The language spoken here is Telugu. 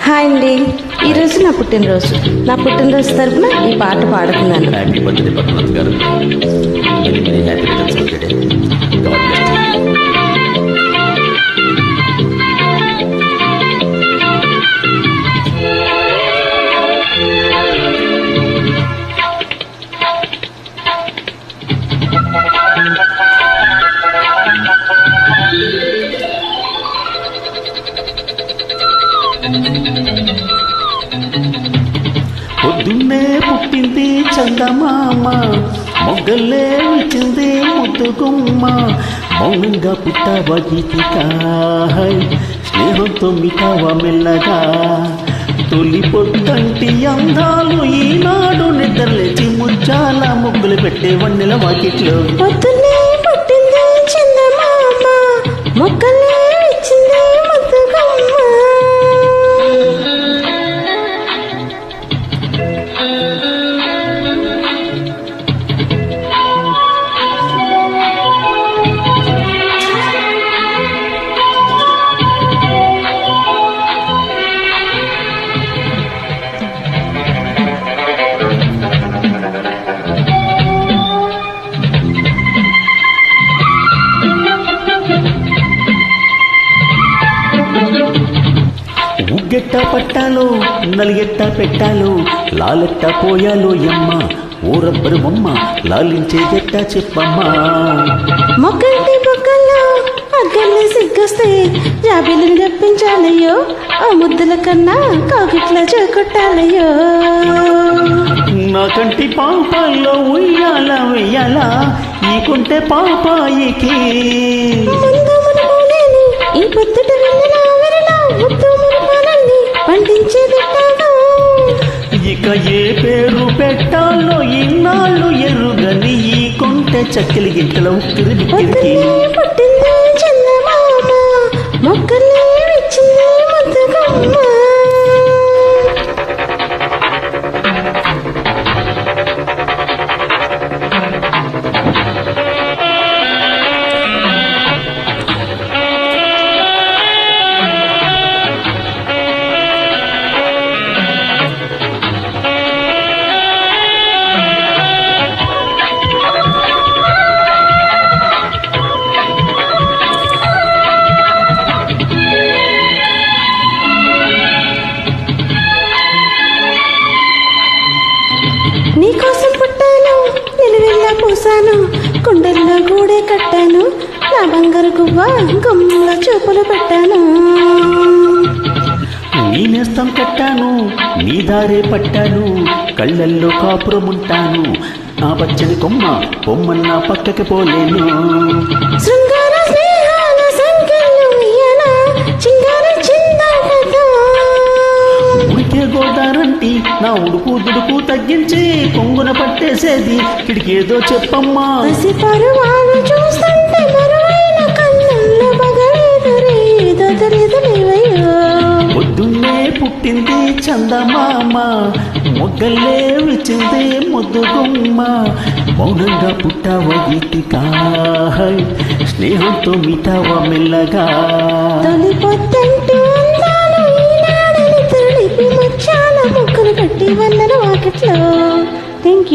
హాయ్ అండి, ఈరోజు నా పుట్టినరోజు. నా పుట్టినరోజు తరపున ఈ పాట పాడుతున్నాను. హ్యాపీ బర్త్డే పద్మనాథ్ గారు. Very very happy returns of the day. God bless you. పొద్దున్నే పుట్టింది చందమామ, మొగ్గల్లే విచ్చింది ముద్దుగుమ్మ. మౌనంగా పుట్టావా గీతికా, స్నేహంతో మిటావా మెల్లగా. తొలి పొద్దంటి అందాలు ఈనాడు నిద్రలేచి ముచ్చాల ముగ్గులు పెట్టే వన్నెల వాకిట్లో. పొద్దున్నే పుట్టింది చందమామ, మొగ్గల్లే విచ్చింది ముద్దుగుమ్మ. ఉగ్గెట్ట పట్టాలో నలిగెట్ట పెట్టాలో, లాలెట్ట పోయాలో యమ్మ, ఓ రబ్బరు బొమ్మ లాలించే జట్ట చెప్పమ్మా. మొగ్గంటి బొగ్గల్లో అగ్గల్ని సిగ్గొస్తే జాబిలిని రప్పించాలయ్యో, ఆ ముద్దుల కన్నా కాకిట్ల జోకొట్టాలయ్యో. నా కంటి పాపాల్లో ఉయ్యాల వెయ్యాలా ఈ కొంటే పాపాయికి. ముందు మునుపు లేని ఈ పొద్దుట వెన్నెల వెరల ముద్దు మునుపాలన్నీ పండించేదిట్టాగా. ఇక ఏ పేరు పెట్టాలో ఇన్నాళ్ళు ఎరుగని ఈ కొంటె చక్కెలి గింటల ఉక్కిరి బిక్కిరికి. పొద్దున్నే పుట్టింది చందమామ, మొగ్గల్లే విచ్చింది ముద్దుగుమ్మ. నీకోసం పుట్టాను, నిలువెల్లా పూసాను, కుండల్లో గూడే కట్టాను, నా బంగారు గువ్వ గుమ్మంలో చూపులు పెట్టాను. నీ నేస్తం కట్టాను, నీ దారే పట్టాను, కళ్ళల్లో కాపురముంటాను. నా పచ్చని కొమ్మ బొమ్మన్న పక్కకి పోలేను. శృంగార స్నేహాల సంఖ్యలు ఇయ్యాల, చింగార చిందాటతో. ఉడికే గోదారంటి నా ఉడుకు దుడుకు తగ్గించి కొంగున పట్టేసేది కిడికేదో చెప్పమ్మా. పసి పరువాలు చూస్తుంటే మరువైన కన్నుల్లో పగలేదురేదో తెలియదులేవయ్యో. పొద్దున్నే పుట్టింది చందమామ, మొగ్గల్లే విచ్చింది ముద్దుగుమ్మ. మౌనంగా పుట్టావా గీతికా, స్నేహంతో మిటావా మెల్లగా. తొలి పొద్దంటూ అందాలు ఈనాడని తొలిపి ముచ్చాల ముగ్గులు కట్టి వందన వాకిట్లో. Thank you.